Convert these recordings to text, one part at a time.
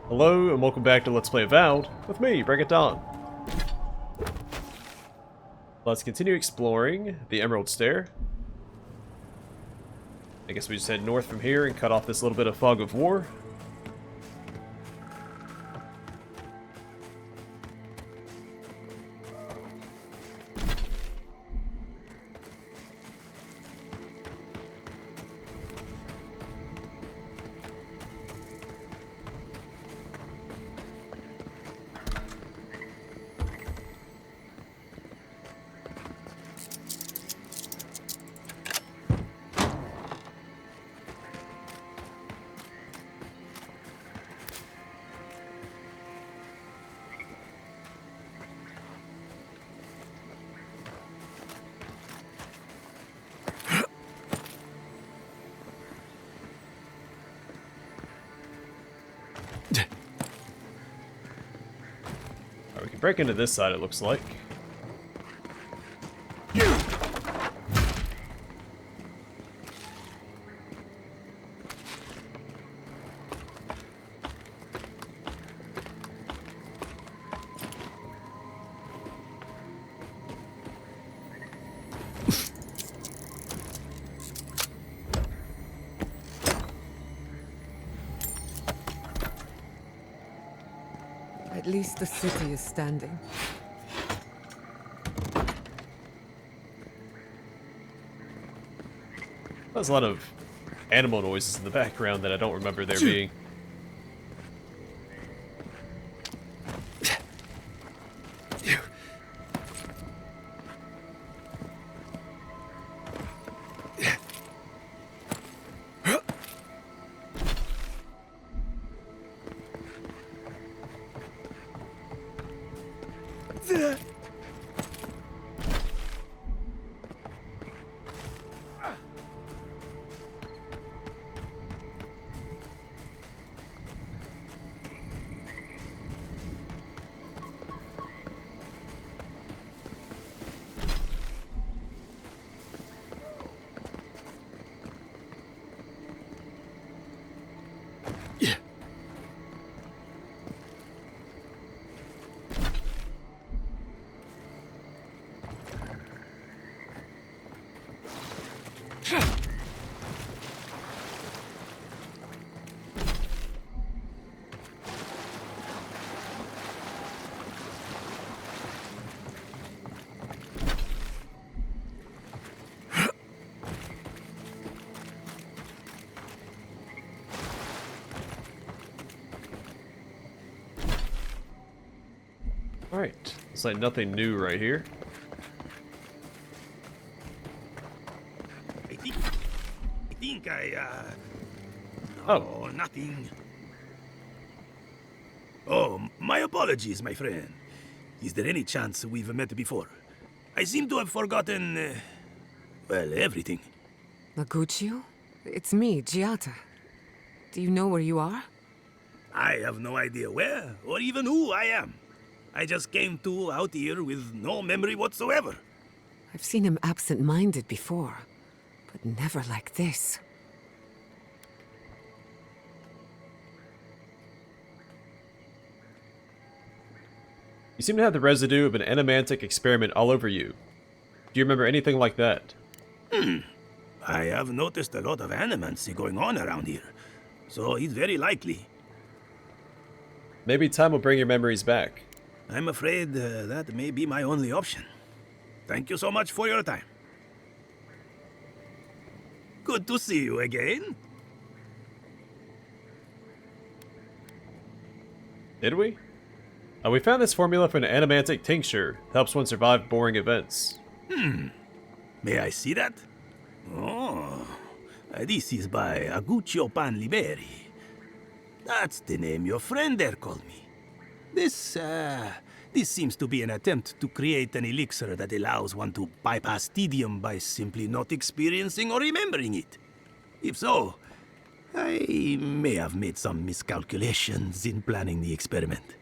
Hello and welcome back to Let's Play Avowed with me, BringItDon. Let's continue exploring the Emerald Stair. I guess we just head north from here and cut off this little bit of fog of war. We can break into this side, it looks like. At least the city is standing. There's a lot of animal noises in the background that I don't remember there being. Alright, looks like nothing new right here. I think Oh. nothing. Oh, my apologies, my friend. Is there any chance we've met before? I seem to have forgotten, well, everything. Maguccio? It's me, Giata. Do you know where you are? I have no idea where, or even who I am. I just came out here with no memory whatsoever. I've seen him absent-minded before, but never like this. You seem to have the residue of an animantic experiment all over you. Do you remember anything like that? I have noticed a lot of animancy going on around here, so it's very likely. Maybe time will bring your memories back. I'm afraid that may be my only option. Thank you so much for your time. Good to see you again. Did we? We found this formula for an animantic tincture. Helps one survive boring events. May I see that? Oh, this is by Aguccio Panliberi. That's the name your friend there called me. This seems to be an attempt to create an elixir that allows one to bypass tedium by simply not experiencing or remembering it. If so, I may have made some miscalculations in planning the experiment.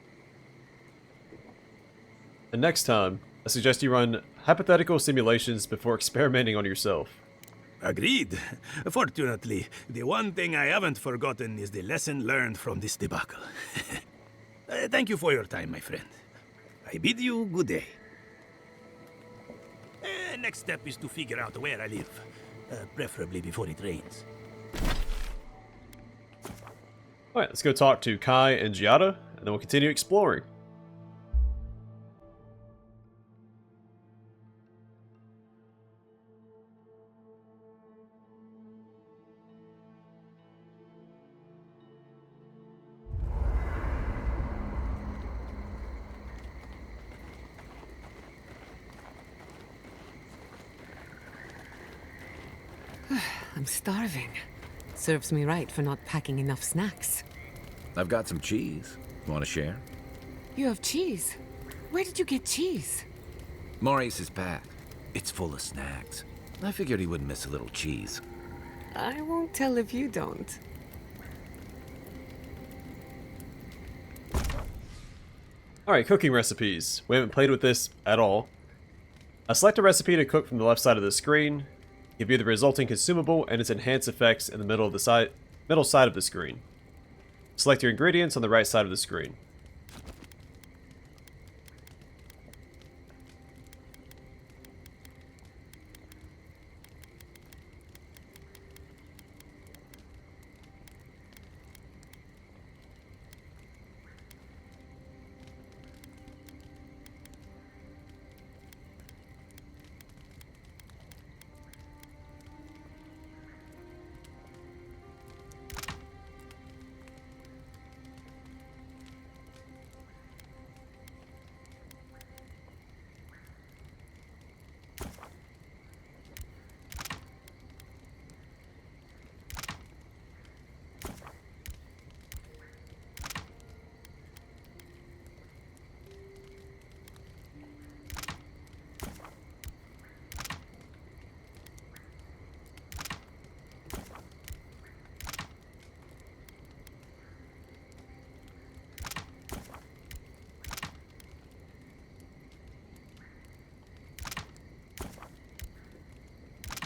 And next time, I suggest you run hypothetical simulations before experimenting on yourself. Agreed. Fortunately, the one thing I haven't forgotten is the lesson learned from this debacle. Thank you for your time, my friend. I bid you good day. Next step is to figure out where I live. Preferably before it rains. Alright, let's go talk to Kai and Giada, and then we'll continue exploring. I'm starving. Serves me right for not packing enough snacks. I've got some cheese. Want to share? You have cheese? Where did you get cheese? Maurice's pack. It's full of snacks. I figured he wouldn't miss a little cheese. I won't tell if you don't. Alright, cooking recipes. We haven't played with this at all. Select a recipe to cook from the left side of the screen. Give you the resulting consumable and its enhanced effects in the middle side of the screen. Select your ingredients on the right side of the screen.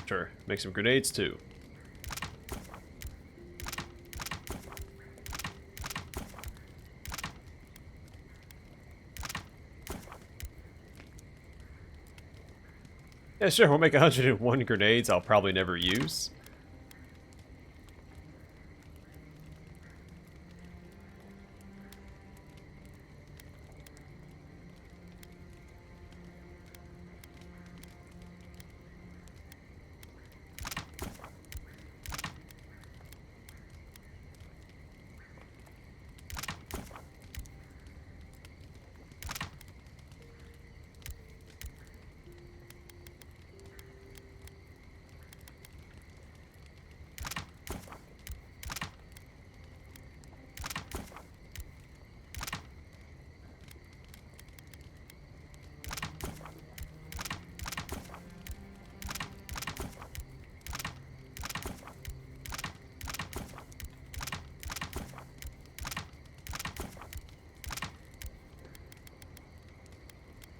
Sure, make some grenades too. Yeah, sure, we'll make 101 grenades I'll probably never use.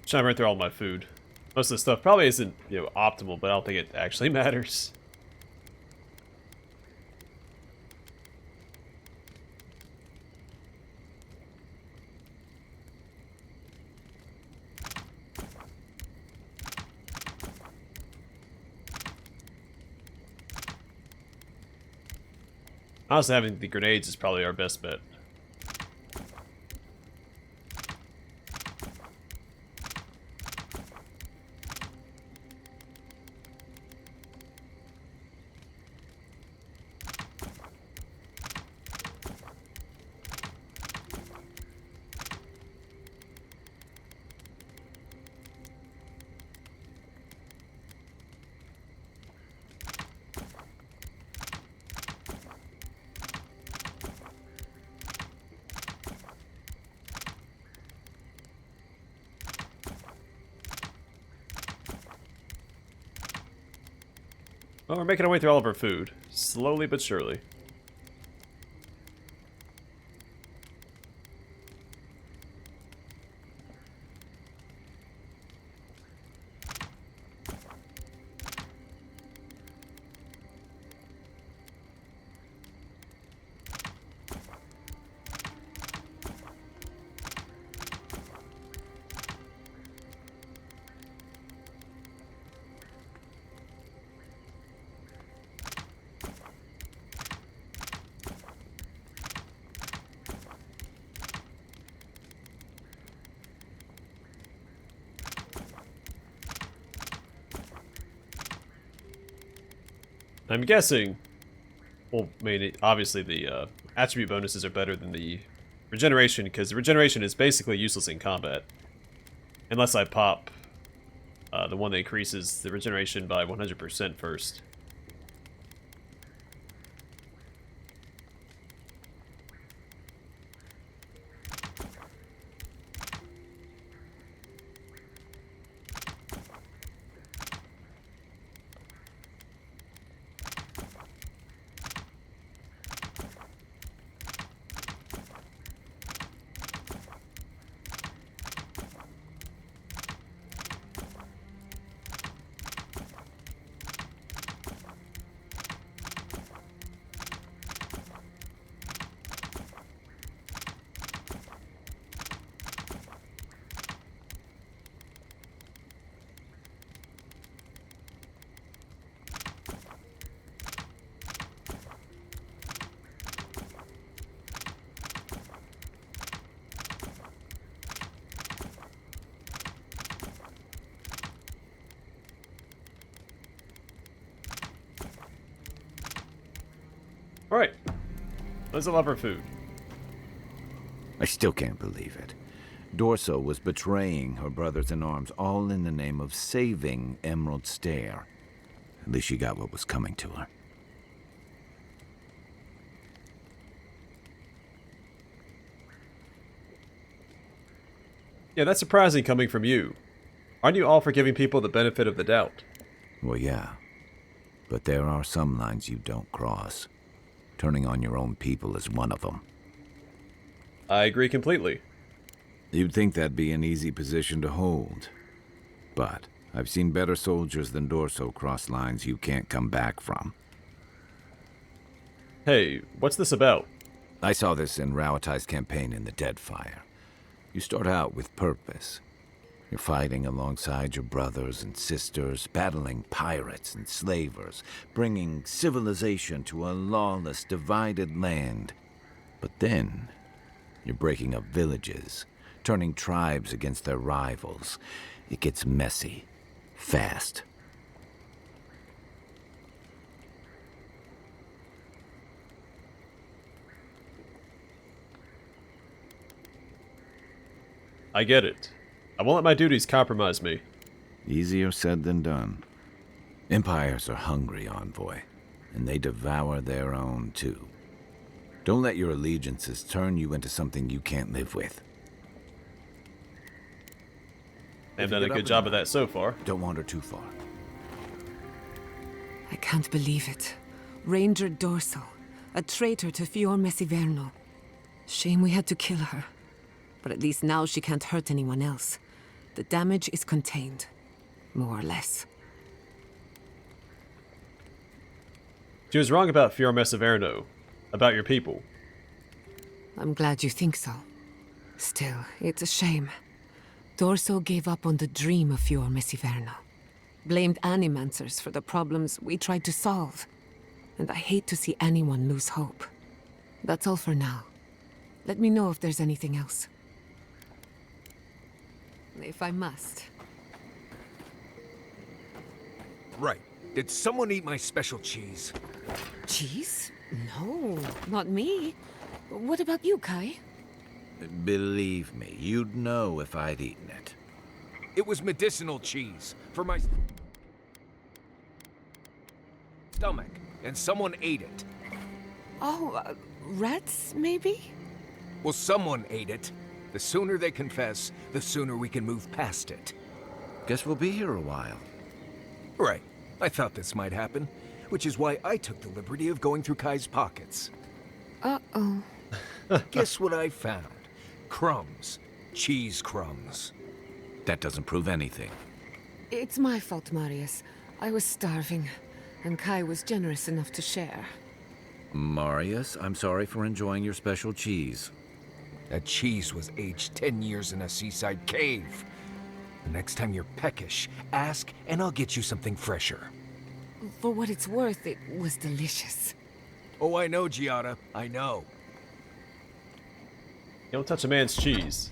Trying to run through all my food. Most of the stuff probably isn't, optimal, but I don't think it actually matters. Honestly, having the grenades is probably our best bet. Well, we're making our way through all of our food. Slowly but surely. I'm guessing... Well, I mean, obviously the attribute bonuses are better than the regeneration, because the regeneration is basically useless in combat. Unless I pop the one that increases the regeneration by 100% first. Alright. Let's love our food. I still can't believe it. Dorso was betraying her brothers-in-arms, all in the name of saving Emerald Stair. At least she got what was coming to her. Yeah, that's surprising coming from you. Aren't you all for giving people the benefit of the doubt? Well, yeah. But there are some lines you don't cross. Turning on your own people is one of them. I agree completely. You'd think that'd be an easy position to hold. But I've seen better soldiers than Dorso cross lines you can't come back from. Hey, what's this about? I saw this in Rauatai's campaign in the Deadfire. You start out with purpose. You're fighting alongside your brothers and sisters, battling pirates and slavers, bringing civilization to a lawless, divided land. But then, you're breaking up villages, turning tribes against their rivals. It gets messy, fast. I get it. I won't let my duties compromise me. Easier said than done. Empires are hungry, Envoy, and they devour their own, too. Don't let your allegiances turn you into something you can't live with. I've done a good job of that so far. Don't wander too far. I can't believe it. Ranger Dorso, a traitor to Fior Messiverno. Shame we had to kill her. But at least now she can't hurt anyone else. The damage is contained, more or less. She was wrong about Fior Messiverno, about your people. I'm glad you think so. Still, it's a shame. Dorso gave up on the dream of Fior Messiverno. Blamed animancers for the problems we tried to solve. And I hate to see anyone lose hope. That's all for now. Let me know if there's anything else. If I must. Right. Did someone eat my special cheese? Cheese? No, not me. What about you, Kai? Believe me, you'd know if I'd eaten it. It was medicinal cheese for my stomach, and someone ate it. Oh, rats, maybe? Well, someone ate it. The sooner they confess, the sooner we can move past it. Guess we'll be here a while. Right. I thought this might happen, which is why I took the liberty of going through Kai's pockets. Uh-oh. Guess what I found? Crumbs. Cheese crumbs. That doesn't prove anything. It's my fault, Marius. I was starving, and Kai was generous enough to share. Marius, I'm sorry for enjoying your special cheese. That cheese was aged 10 years in a seaside cave. The next time you're peckish, ask and I'll get you something fresher. For what it's worth, it was delicious. Oh, I know, Giada. I know. You don't touch a man's cheese.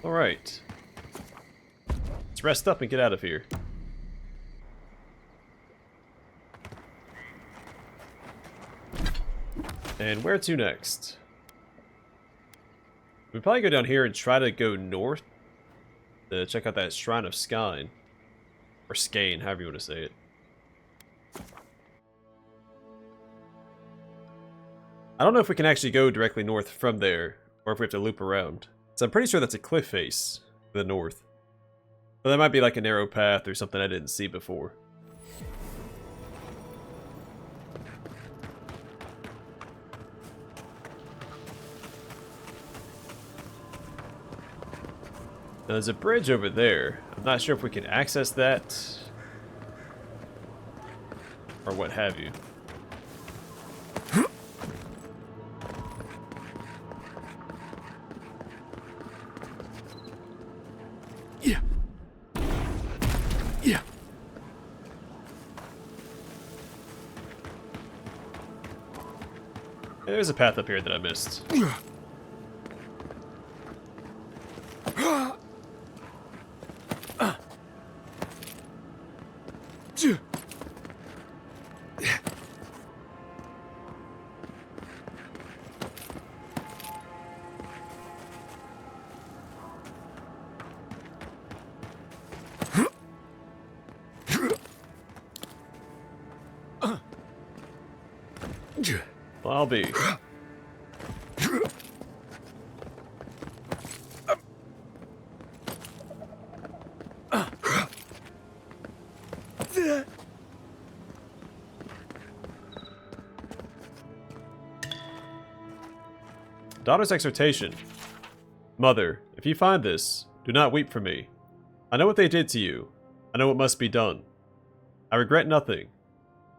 Alright. Let's rest up and get out of here. And where to next? We probably go down here and try to go north to check out that Shrine of Skine. Or Skane, however you want to say it. I don't know if we can actually go directly north from there, or if we have to loop around. So I'm pretty sure that's a cliff face to the north. But that might be like a narrow path or something I didn't see before. Now, there's a bridge over there. I'm not sure if we can access that or what have you. Yeah. Yeah. Hey, there's a path up here that I missed. Well, I'll be. Daughter's exhortation. Mother, if you find this, do not weep for me. I know what they did to you. I know what must be done. I regret nothing.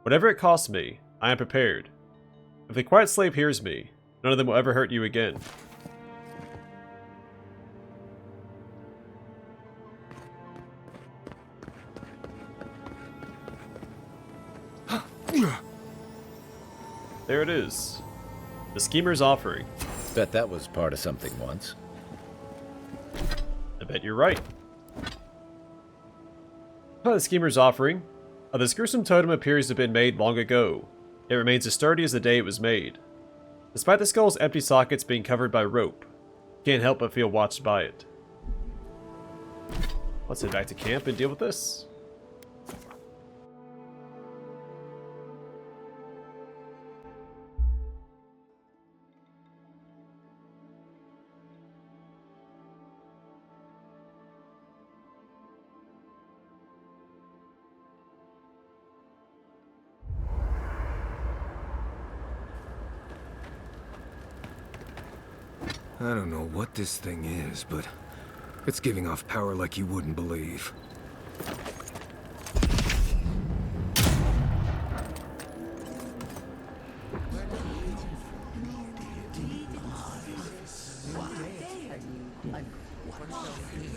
Whatever it costs me, I am prepared. If the quiet slave hears me, none of them will ever hurt you again. There it is. The schemer's offering. Bet that was part of something once. I bet you're right. The schemer's offering. This gruesome totem appears to have been made long ago. It remains as sturdy as the day it was made. Despite the skull's empty sockets being covered by rope, you can't help but feel watched by it. Let's head back to camp and deal with this. I don't know what this thing is, but it's giving off power like you wouldn't believe.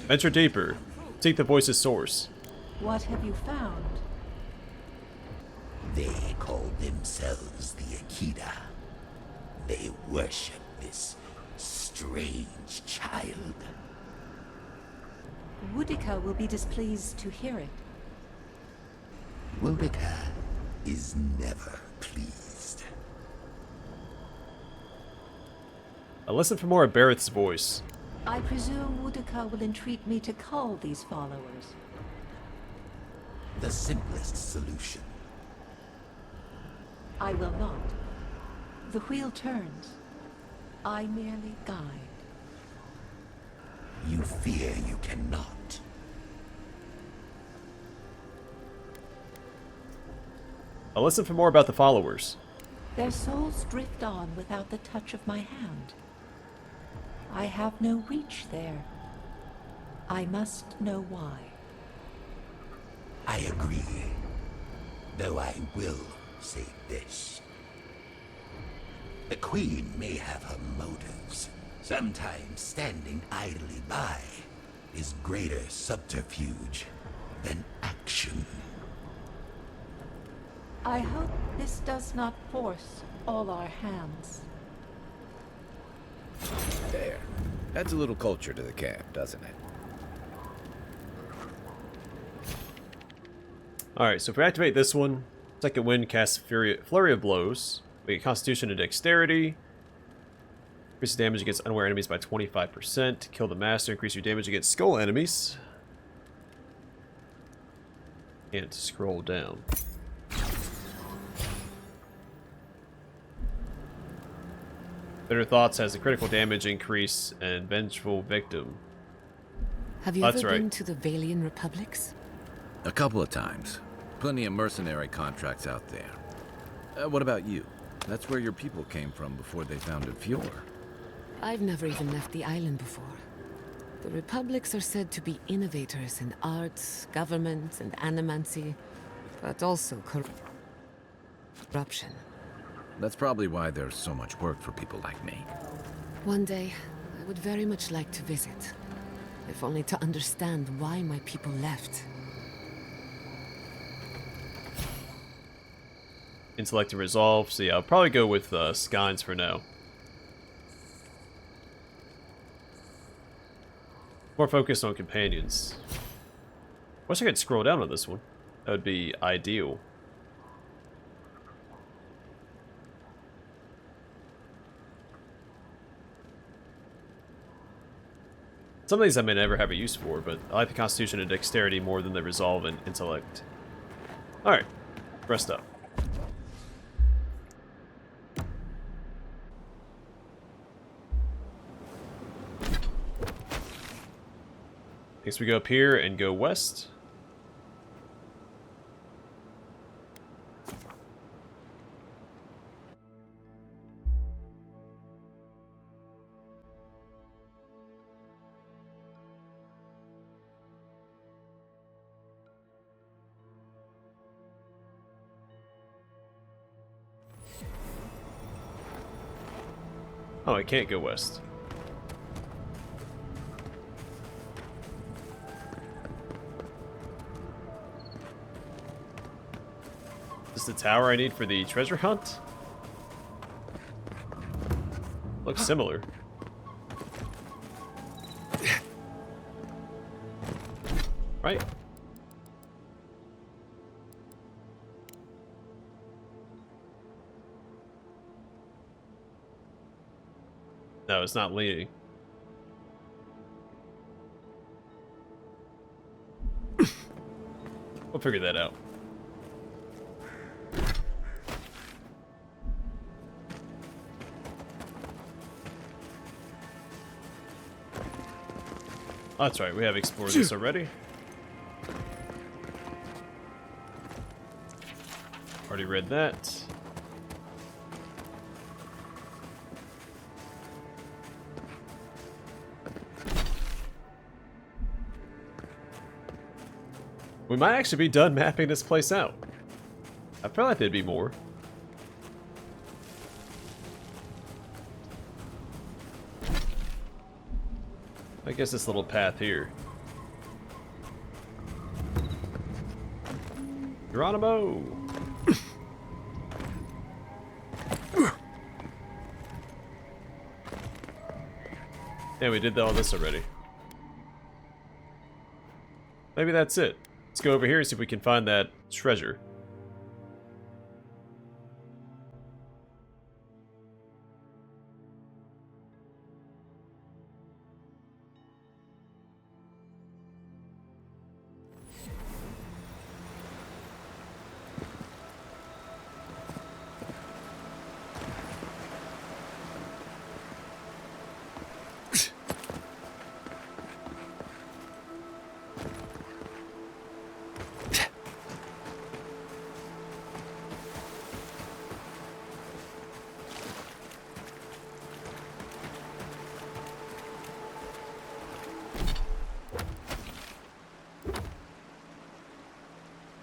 Venture deeper. Seek the voice's source. What have you found? They call themselves the Akita. They worship this strange child. Woodika will be displeased to hear it. Woodika is never pleased. I listen for more of Barrett's voice. I presume Woodika will entreat me to call these followers. The simplest solution. I will not. The wheel turns. I merely guide. You fear you cannot. I listen for more about the followers. Their souls drift on without the touch of my hand. I have no reach there. I must know why. I agree. Though I will say this. The Queen may have her motives. Sometimes standing idly by is greater subterfuge than action. I hope this does not force all our hands. There. Adds a little culture to the camp, doesn't it? Alright, so if we activate this one, second wind casts Flurry of Blows. We get Constitution and Dexterity. Increases damage against unaware enemies by 25%. Kill the Master, increase your damage against skull enemies. Can't scroll down. Bitter Thoughts has a critical damage increase and Vengeful Victim. Have you That's ever right. been to the Valian Republics? A couple of times. Plenty of mercenary contracts out there. What about you? That's where your people came from before they founded Fjord. I've never even left the island before. The Republics are said to be innovators in arts, government, and animancy, but also corruption. That's probably why there's so much work for people like me. One day, I would very much like to visit, if only to understand why my people left. Intellect and Resolve, so yeah, I'll probably go with Skynes for now. More focused on companions. Wish I could scroll down on this one. That would be ideal. Some of these I may never have a use for, but I like the Constitution and Dexterity more than the Resolve and Intellect. Alright, rest up. Next we go up here and go west. Oh, I can't go west. Is this the tower I need for the treasure hunt? Looks similar. Right? No, it's not leading. We'll figure that out. Oh, that's right, we have explored this already. Already read that. We might actually be done mapping this place out. I feel like there'd be more. I guess this little path here. Geronimo! Yeah, we did all this already. Maybe that's it. Let's go over here and see if we can find that treasure.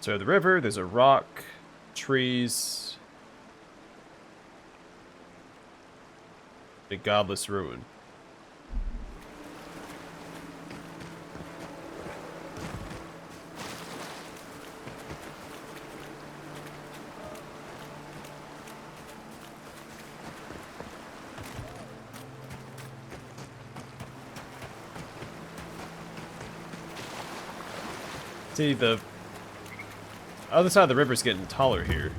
So the river, there's a rock, trees, a godless ruin. See, the other side of the river's getting taller here.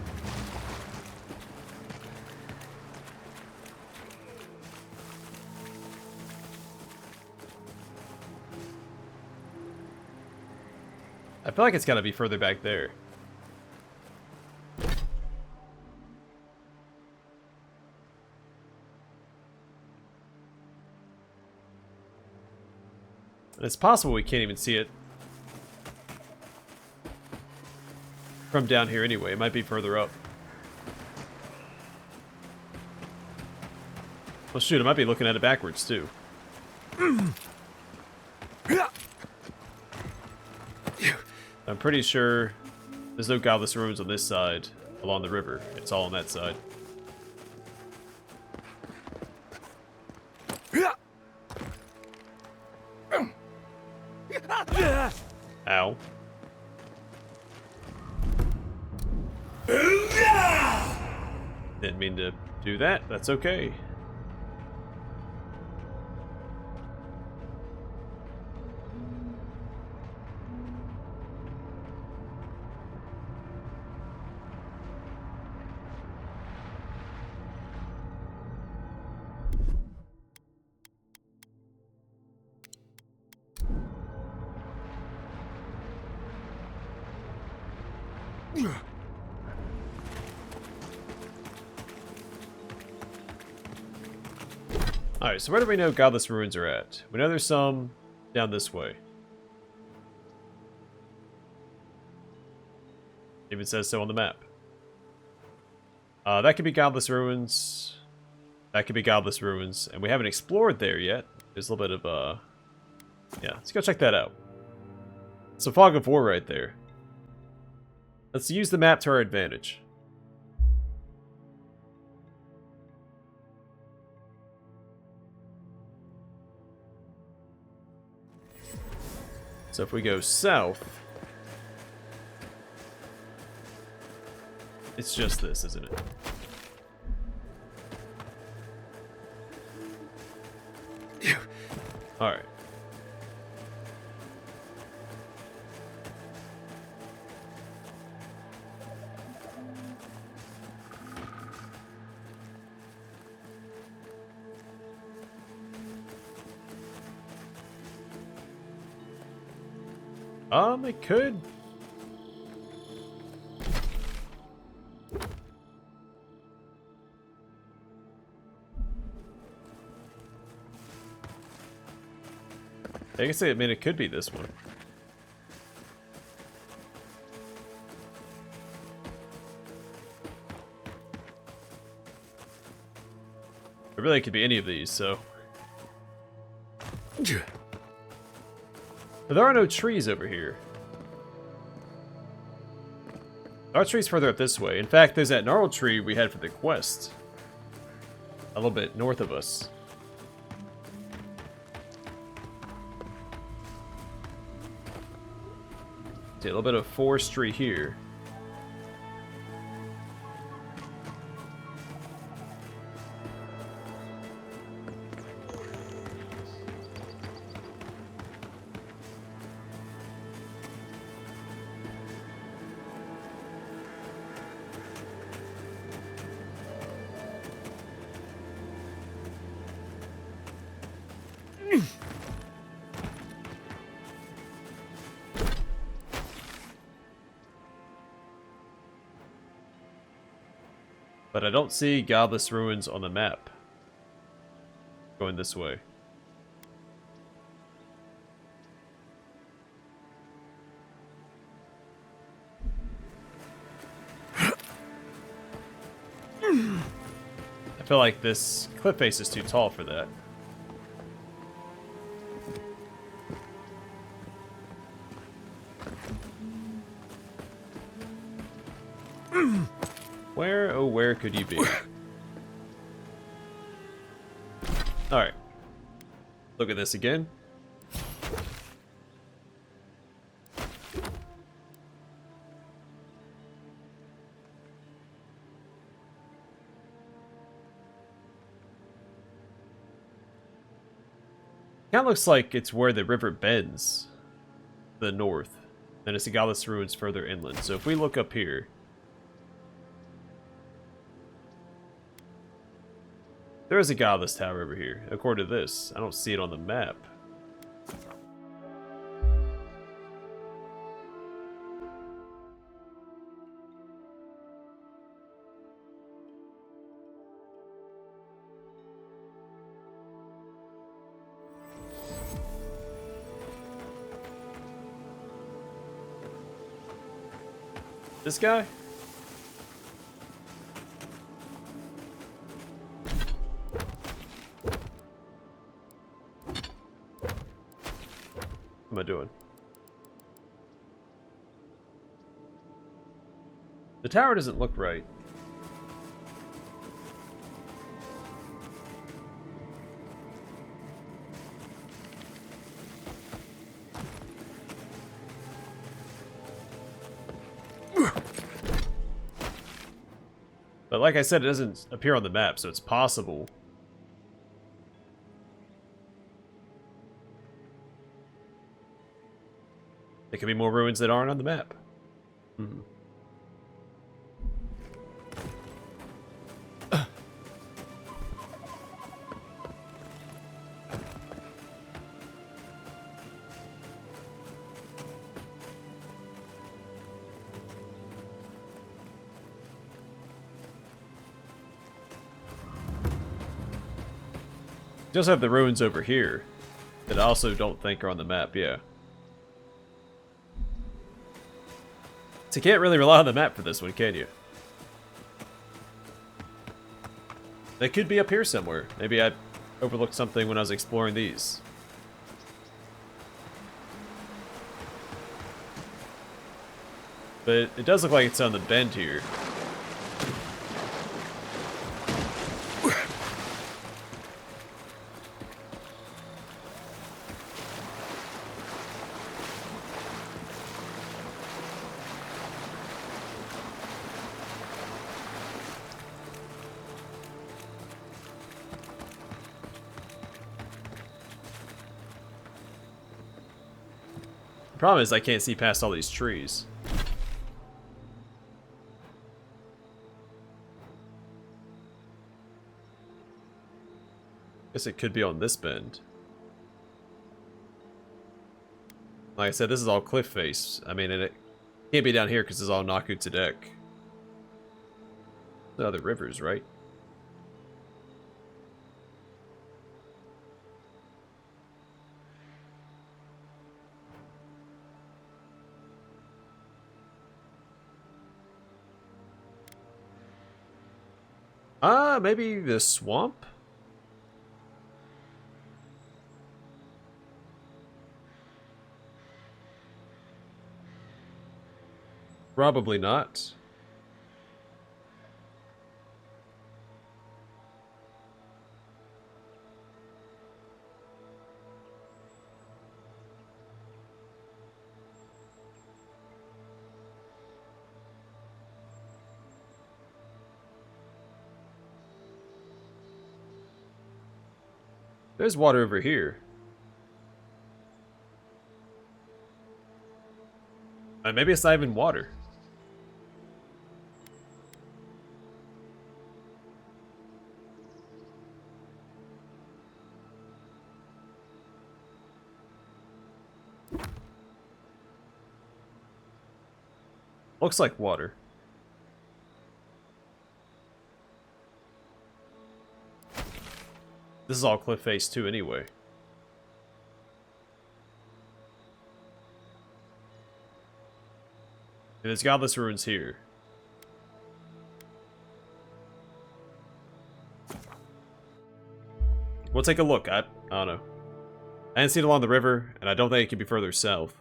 I feel like it's gotta be further back there. And it's possible we can't even see it from down here anyway. It might be further up. Well, shoot, I might be looking at it backwards, too. I'm pretty sure there's no godless ruins on this side along the river. It's all on that side. Ow. Didn't mean to do that. That's okay. Alright, so where do we know godless ruins are at? We know there's some down this way. Even says so on the map. That could be godless ruins. That could be godless ruins. And we haven't explored there yet. There's a little bit of, yeah, let's go check that out. It's a fog of war right there. Let's use the map to our advantage. So if we go south, it's just this, isn't it? Alright. It could. I guess I mean it could be this one. It really could be any of these, so. But there are no trees over here. There are trees further up this way. In fact, there's that gnarled tree we had for the quest. A little bit north of us. See, a little bit of forestry here. But I don't see godless ruins on the map. Going this way. I feel like this cliff face is too tall for that. Where, oh where could you be? Alright. Look at this again. Kinda looks like it's where the river bends. To the north. Then it's the Godless Ruins further inland. So if we look up here... There is a Godless Tower over here. According to this, I don't see it on the map. This guy? What am I doing? The tower doesn't look right. But like I said, it doesn't appear on the map, so it's possible. There could be more ruins that aren't on the map. Hmm. You also have the ruins over here that I also don't think are on the map, yeah. So you can't really rely on the map for this one, can you? They could be up here somewhere. Maybe I overlooked something when I was exploring these. But it does look like it's on the bend here. The problem is I can't see past all these trees. Guess it could be on this bend. Like I said, this is all cliff face. I mean, it can't be down here because it's all Naku to deck. The other rivers, right? Maybe the swamp? Probably not. There's water over here. Maybe it's not even water. Looks like water. This is all cliff face too anyway. And there's godless ruins here. We'll take a look. I don't know. I didn't see it along the river, and I don't think it could be further south.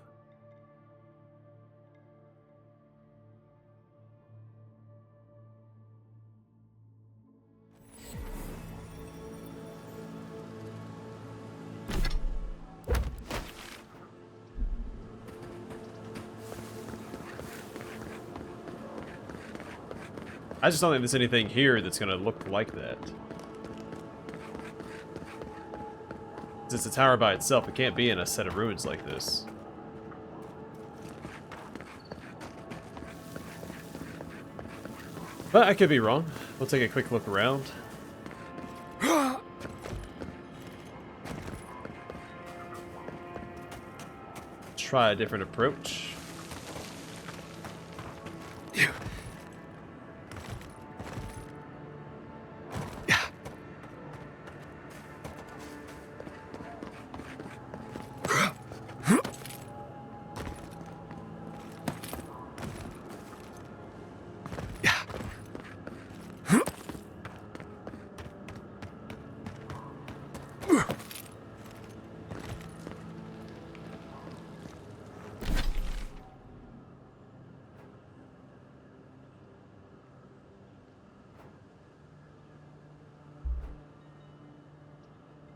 I just don't think there's anything here that's gonna look like that. It's a tower by itself. It can't be in a set of ruins like this. But I could be wrong. We'll take a quick look around. Try a different approach.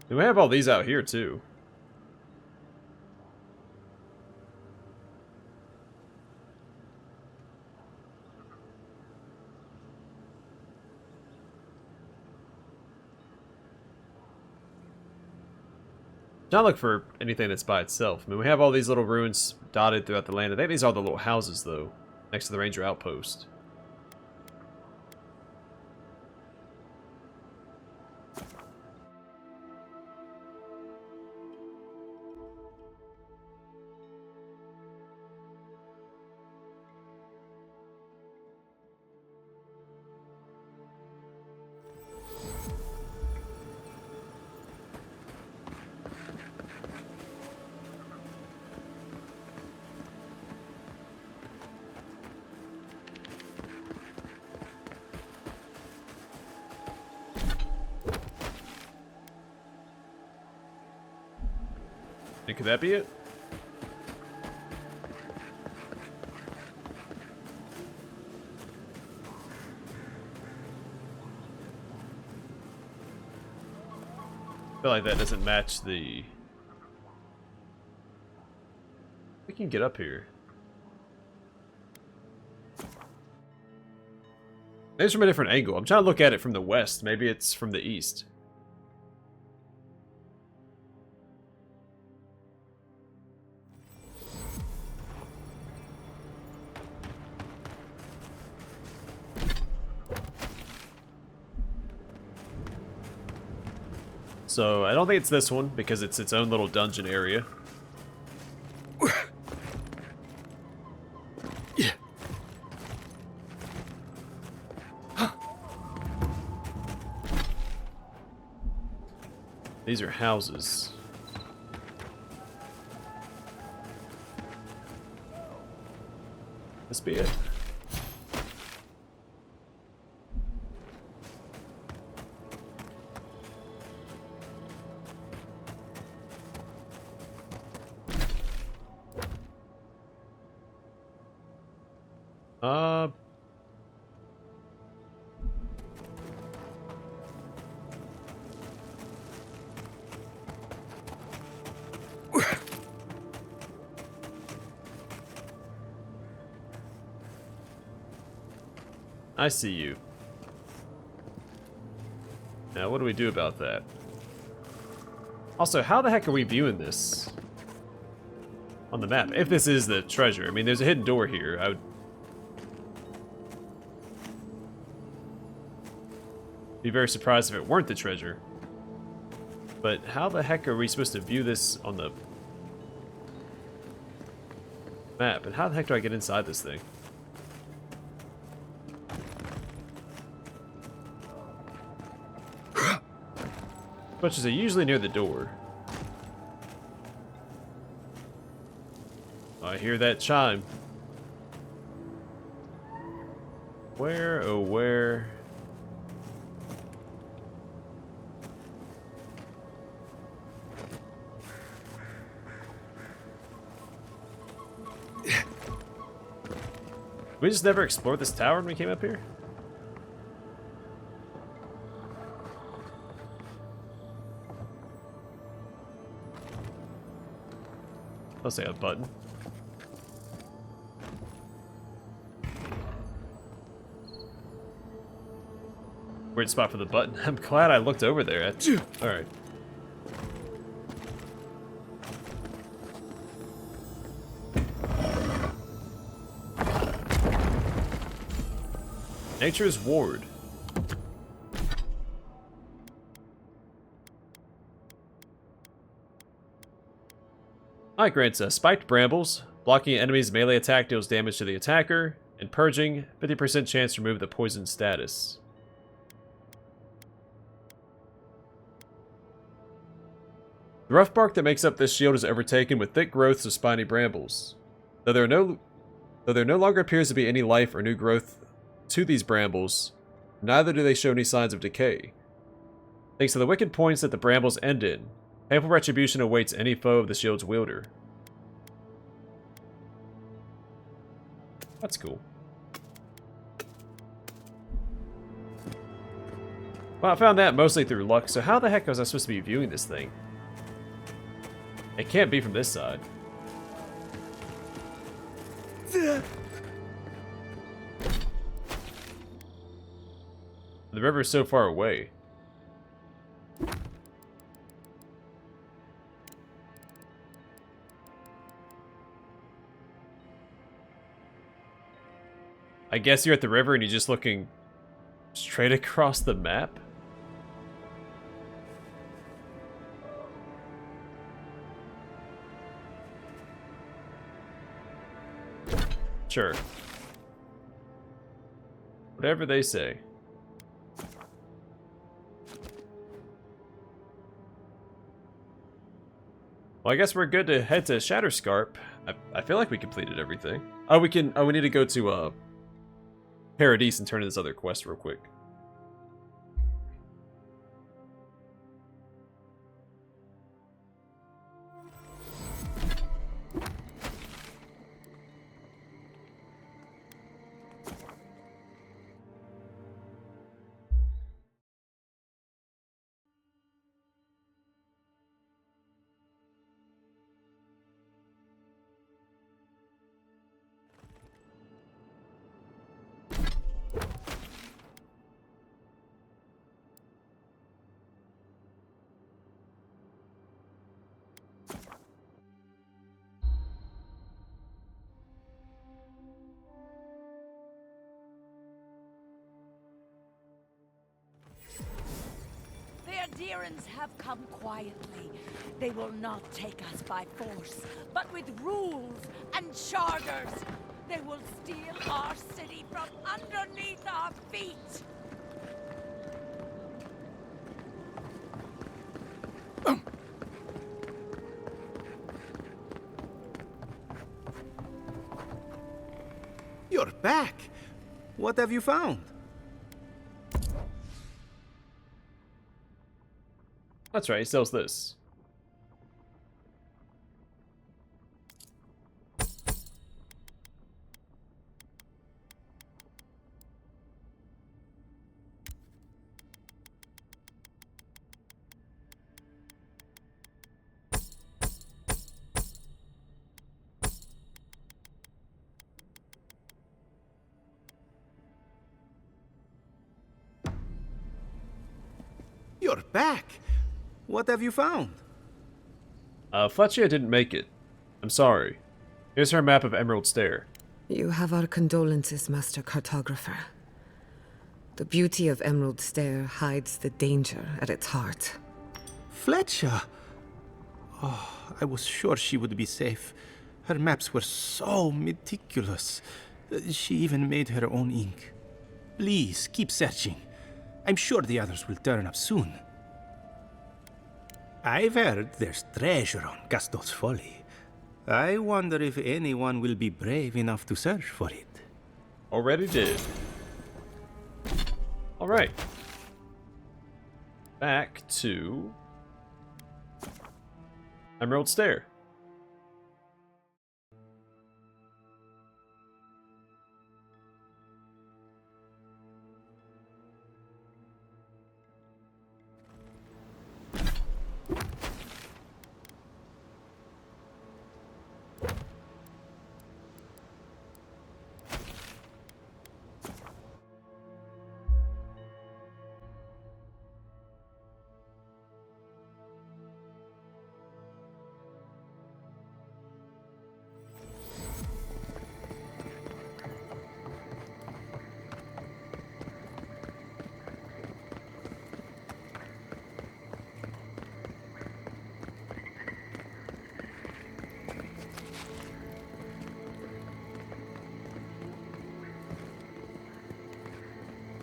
And we have all these out here too. Not look for anything that's by itself. I mean, we have all these little ruins dotted throughout the land. I think these are the little houses, though, next to the ranger outpost. And could that be it? I feel like that doesn't match the... We can get up here. Maybe it's from a different angle. I'm trying to look at it from the west. Maybe it's from the east. So, I don't think it's this one, because it's its own little dungeon area. These are houses. This be it. I see you. Now, what do we do about that? Also, how the heck are we viewing this on the map? If this is the treasure. I mean, there's a hidden door here. I would be very surprised if it weren't the treasure. But how the heck are we supposed to view this on the map? And how the heck do I get inside this thing? Bunches are usually near the door. I hear that chime. Where, oh where? We just never explored this tower when we came up here? I'll say a button. Weird spot for the button. I'm glad I looked over there. Alright. Nature's Ward. Alright, grants spiked brambles. Blocking an enemy's melee attack deals damage to the attacker. And purging, 50% chance to remove the poison status. The rough bark that makes up this shield is overtaken with thick growths of spiny brambles. Though there no longer appears to be any life or new growth to these brambles, neither do they show any signs of decay. Thanks to the wicked points that the brambles end in, painful retribution awaits any foe of the shield's wielder. That's cool. Well, I found that mostly through luck, so how the heck was I supposed to be viewing this thing? It can't be from this side. The river is so far away. I guess you're at the river and you're just looking straight across the map? Sure. Whatever they say. Well, I guess we're good to head to Shatterscarp. I feel like we completed everything. Oh, we need to go to Paradise and turn in this other quest real quick. The Adherents have come quietly. They will not take us by force, but with rules and charters. They will steal our city from underneath our feet. You're back. What have you found? That's right, he sells this. You're back. What have you found? Fletchia didn't make it. I'm sorry. Here's her map of Emerald Stair. You have our condolences, Master Cartographer. The beauty of Emerald Stair hides the danger at its heart. Fletcher. Oh, I was sure she would be safe. Her maps were so meticulous. She even made her own ink. Please, keep searching. I'm sure the others will turn up soon. I've heard there's treasure on Gaston's Folly. I wonder if anyone will be brave enough to search for it. Already did. Alright. Back to Emerald Stair.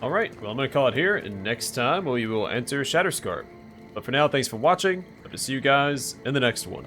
Alright, well I'm going to call it here, and next time we will enter Shatterscarp. But for now, thanks for watching. Hope to see you guys in the next one.